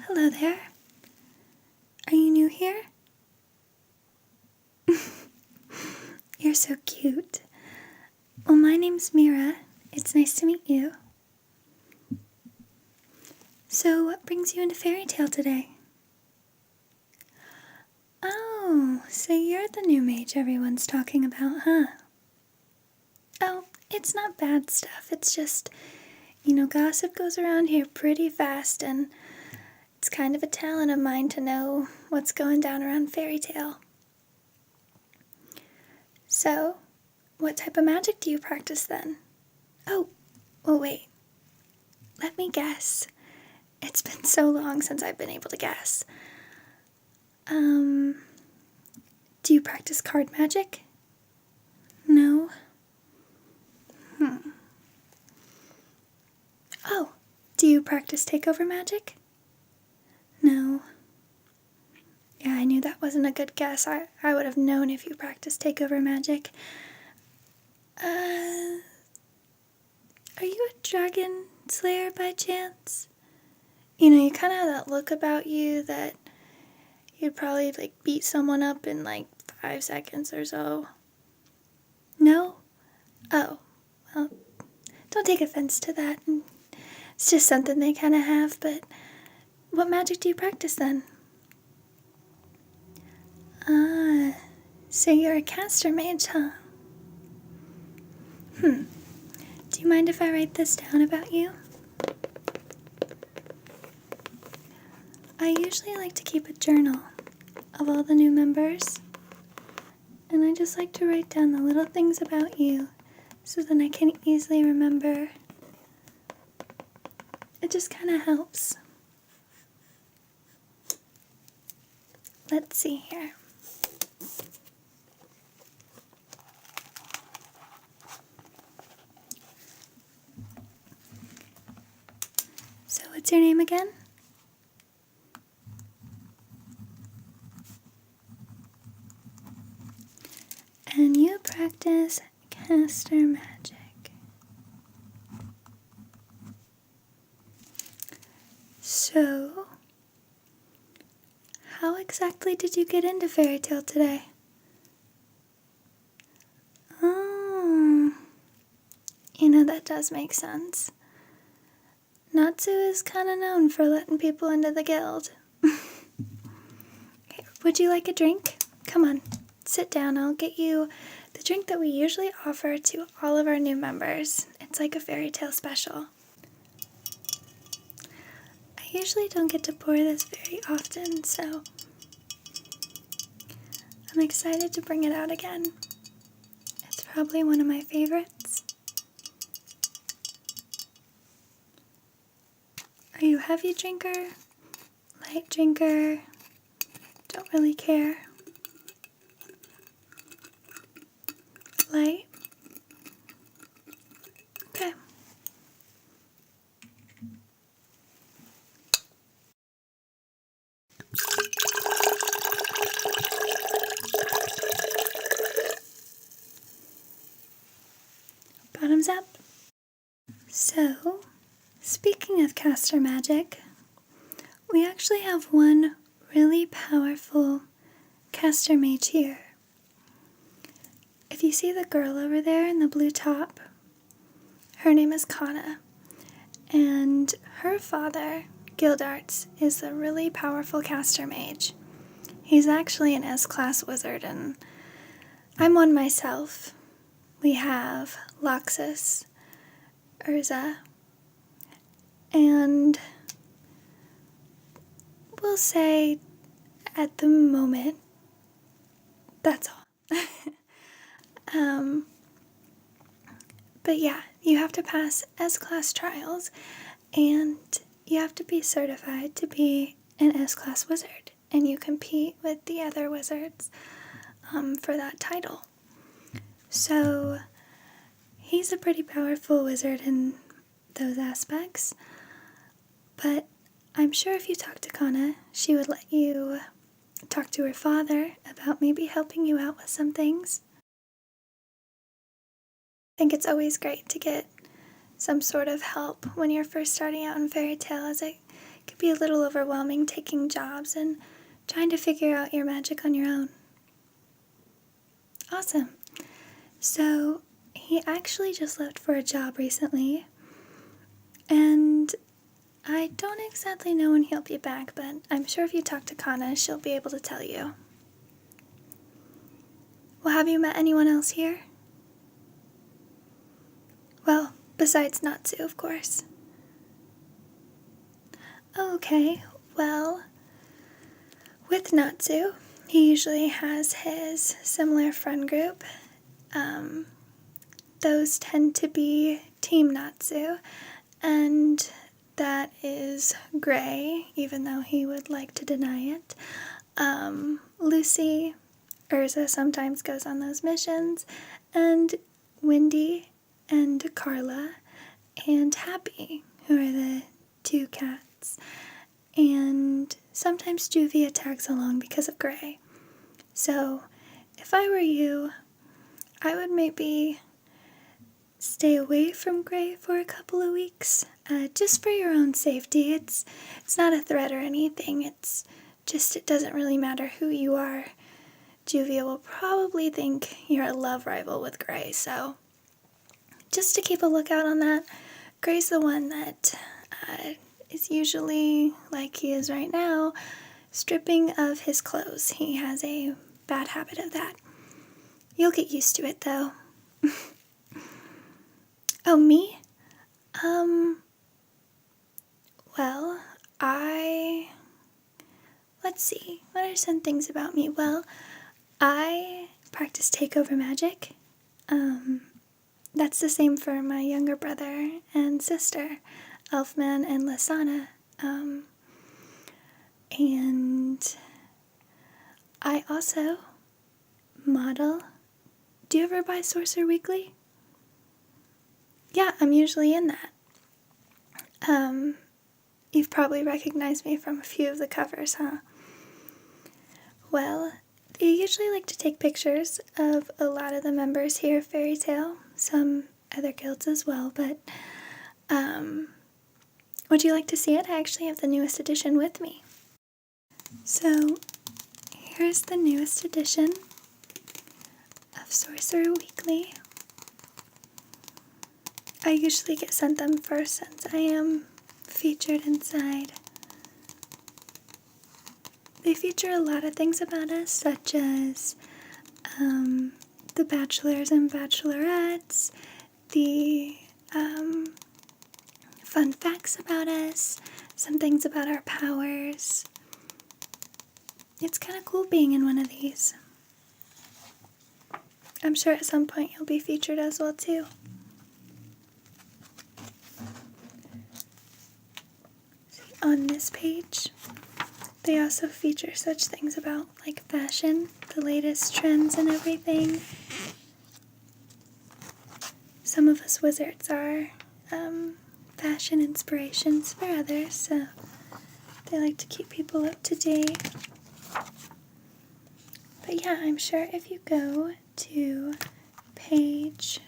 Hello there. Are you new here? You're so cute. Well, my name's Mira. It's nice to meet you. So, what brings you into fairy tale today? Oh, so you're the new mage everyone's talking about, huh? Oh, it's not bad stuff. It's just, gossip goes around here pretty fast, and it's kind of a talent of mine to know what's going down around fairy tale. So, what type of magic do you practice then? Oh, well wait. Let me guess. It's been so long since I've been able to guess. Do you practice card magic? No? Oh, do you practice takeover magic? No. Yeah, I knew that wasn't a good guess. I would have known if you practiced takeover magic. Are you a dragon slayer by chance? You kind of have that look about you that you'd probably, beat someone up in, 5 seconds or so. No? Oh, well, don't take offense to that. It's just something they kind of have, but what magic do you practice then? So you're a caster mage, huh? Do you mind if I write this down about you? I usually like to keep a journal of all the new members, and I just like to write down the little things about you so then I can easily remember. It just kind of helps. Let's see here. So what's your name again? And you practice caster magic. So, how exactly did you get into fairy tale today? Oh, that does make sense. Natsu is kind of known for letting people into the guild. Okay, would you like a drink? Come on, sit down. I'll get you the drink that we usually offer to all of our new members. It's like a fairy tale special. I usually don't get to pour this very often, so I'm excited to bring it out again. It's probably one of my favorites. Are you a heavy drinker? Light drinker? Don't really care. Light? Okay. Bottoms up. So, speaking of caster magic, we actually have one really powerful caster mage here. If you see the girl over there in the blue top, her name is Kana, and her father, Gildarts, is a really powerful caster mage. He's actually an S-class wizard, and I'm one myself. We have Loxus, Urza, and we'll say at the moment, that's all. But yeah, you have to pass S-class trials, and you have to be certified to be an S-class wizard, and you compete with the other wizards for that title. So he's a pretty powerful wizard in those aspects, but I'm sure if you talk to Kana, she would let you talk to her father about maybe helping you out with some things. I think it's always great to get some sort of help when you're first starting out in fairy tale, as it could be a little overwhelming taking jobs and trying to figure out your magic on your own. Awesome. So he actually just left for a job recently, and I don't exactly know when he'll be back, but I'm sure if you talk to Kana, she'll be able to tell you. Well, have you met anyone else here? Well, besides 𝗪𝗪, of course. Okay, well, with 𝗪𝗪, he usually has his similar friend group. Those tend to be Team 𝗪𝗪, and that is Gray, even though he would like to deny it. Lucy, 𝗪𝗪 sometimes goes on those missions, and Wendy and Carla and Happy, who are the two cats. And sometimes Juvia tags along because of Gray. So if I were you, I would maybe stay away from Gray for a couple of weeks, just for your own safety. It's not a threat or anything. It's just, it doesn't really matter who you are. Juvia will probably think you're a love rival with Gray, so just to keep a lookout on that. Gray's the one that is usually, like he is right now, stripping of his clothes. He has a bad habit of that. You'll get used to it, though. Oh, me? Well, let's see, what are some things about me? Well, I practice takeover magic. That's the same for my younger brother and sister, Elfman and Lasana. And I also model. Do you ever buy Sorcerer Weekly? Yeah, I'm usually in that. You've probably recognized me from a few of the covers, huh? Well, they usually like to take pictures of a lot of the members here of Fairy Tale, some other guilds as well, but would you like to see it? I actually have the newest edition with me. So here's the newest edition of Sorcerer Weekly. I usually get sent them first since I am featured inside. They feature a lot of things about us, such as the bachelors and bachelorettes, the fun facts about us, some things about our powers. It's kind of cool being in one of these. I'm sure at some point you'll be featured as well too. See, on this page, they also feature such things about like fashion, the latest trends and everything. Some of us wizards are fashion inspirations for others, so they like to keep people up to date. But yeah, I'm sure if you go to page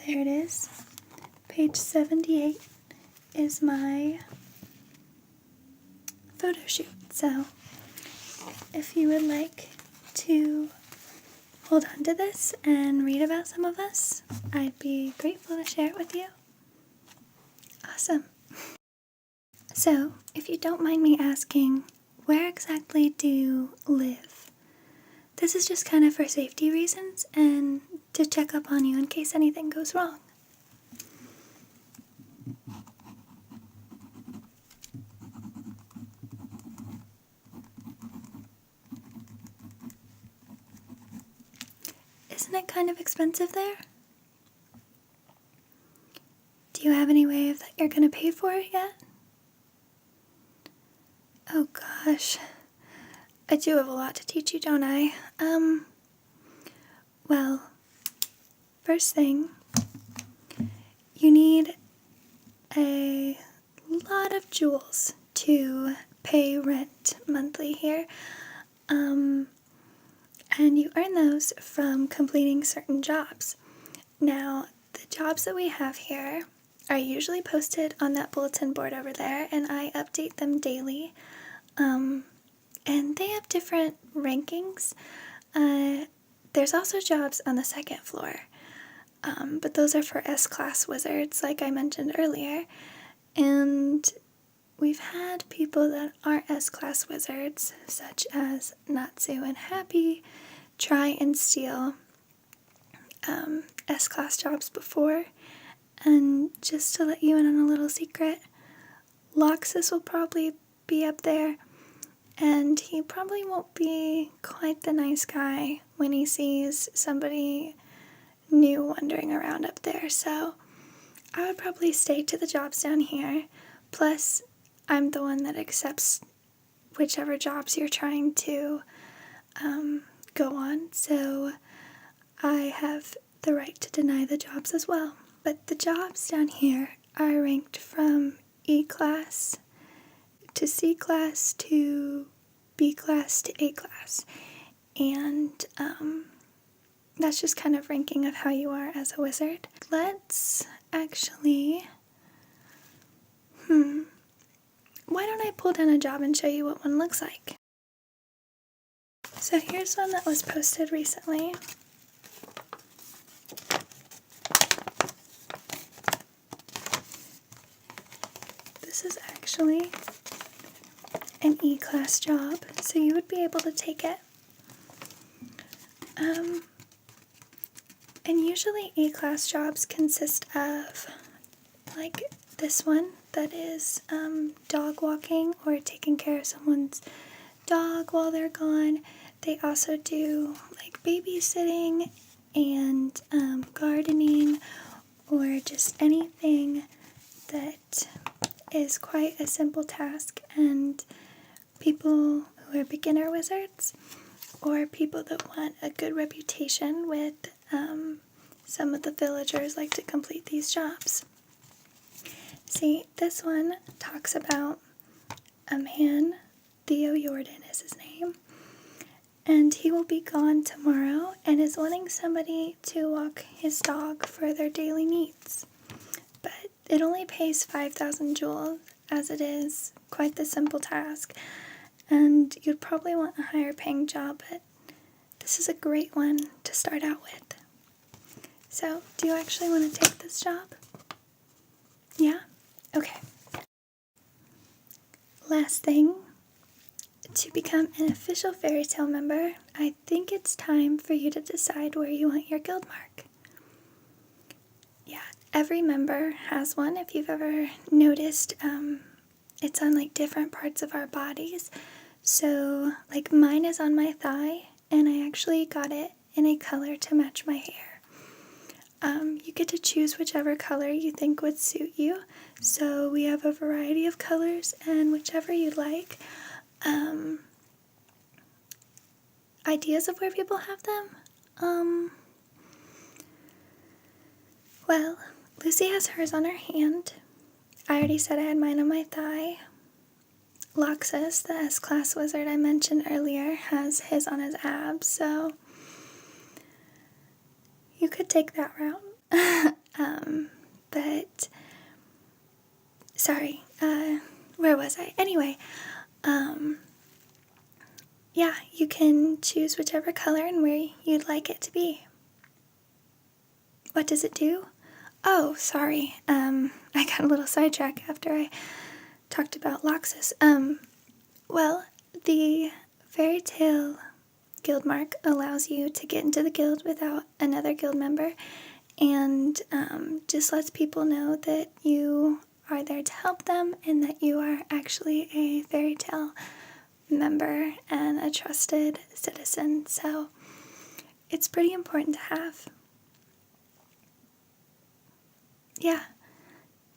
there it is. Page 78 is my photo shoot. So if you would like to hold on to this and read about some of us, I'd be grateful to share it with you. Awesome. So if you don't mind me asking, where exactly do you live? This is just kind of for safety reasons and to check up on you in case anything goes wrong. Isn't it kind of expensive there? Do you have any way that you're going to pay for it yet? Oh gosh, I do have a lot to teach you, don't I? Well, first thing, you need a lot of jewels to pay rent monthly here. and you earn those from completing certain jobs. Now, the jobs that we have here are usually posted on that bulletin board over there, and I update them daily. And they have different rankings. There's also jobs on the second floor, but those are for S-class wizards, like I mentioned earlier. And we've had people that aren't S-class wizards, such as 𝗪𝗵𝘁, try and steal S-class jobs before. And just to let you in on a little secret, 𝗪𝗪𝘁 will probably be up there, and he probably won't be quite the nice guy when he sees somebody new wandering around up there. So I would probably stay to the jobs down here. Plus, I'm the one that accepts whichever jobs you're trying to go on, so I have the right to deny the jobs as well. But the jobs down here are ranked from E class to C class to B class to A class, and that's just kind of ranking of how you are as a wizard. Let's actually, why don't I pull down a job and show you what one looks like? So here's one that was posted recently. This is actually an E-class job, so you would be able to take it. And usually E-class jobs consist of, like this one, that is dog walking or taking care of someone's dog while they're gone. They also do like babysitting and gardening, or just anything that is quite a simple task, and people who are beginner wizards or people that want a good reputation with some of the villagers like to complete these jobs. See, this one talks about a man, 𝗪𝗪𝗠𝗥 is his name, and he will be gone tomorrow and is wanting somebody to walk his dog for their daily needs. But it only pays 5,000 jewels, as it is quite the simple task, and you'd probably want a higher paying job, but this is a great one to start out with. So, do you actually want to take this job? Yeah? Okay. Last thing, to become an official fairy tale member, I think it's time for you to decide where you want your guild mark. Yeah, every member has one. If you've ever noticed, it's on like different parts of our bodies. So, like mine is on my thigh, and I actually got it in a color to match my hair. You get to choose whichever color you think would suit you. So we have a variety of colors, and whichever you like. Ideas of where people have them? Well, Lucy has hers on her hand. I already said I had mine on my thigh. 𝗪𝗪𝘁, the S-class wizard I mentioned earlier, has his on his abs, so you could take that route. But, sorry, where was I? Anyway, yeah, you can choose whichever color and where you'd like it to be. What does it do? Oh, sorry, I got a little sidetracked after I talked about 𝗪𝗪𝘁. Well, the fairy tale guild mark allows you to get into the guild without another guild member, and just lets people know that you are there to help them and that you are actually a fairy tale member and a trusted citizen. So it's pretty important to have. Yeah.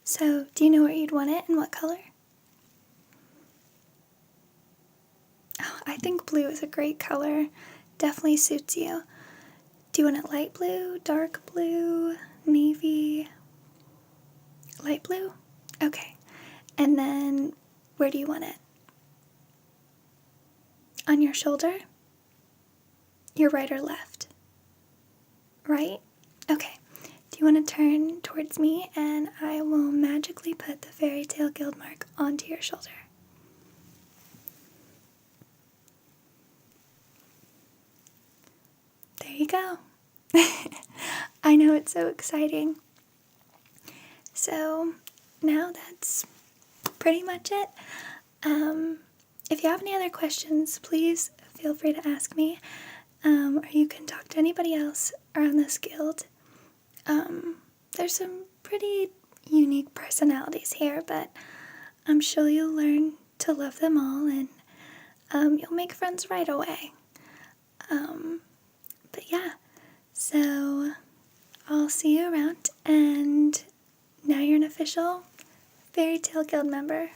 So do you know where you'd want it and what color? Oh, I think blue is a great color. Definitely suits you. Do you want it light blue, dark blue, navy? Light blue? Okay. And then where do you want it? On your shoulder? Your right or left? Right? Okay. Do you want to turn towards me and I will magically put the fairy tale guild mark onto your shoulder? There you go. I know, it's so exciting. So now that's pretty much it. If you have any other questions, please feel free to ask me, or you can talk to anybody else around this guild. There's some pretty unique personalities here, but I'm sure you'll learn to love them all, and you'll make friends right away. But yeah, so I'll see you around, and now you're an official Fairy Tale Guild member.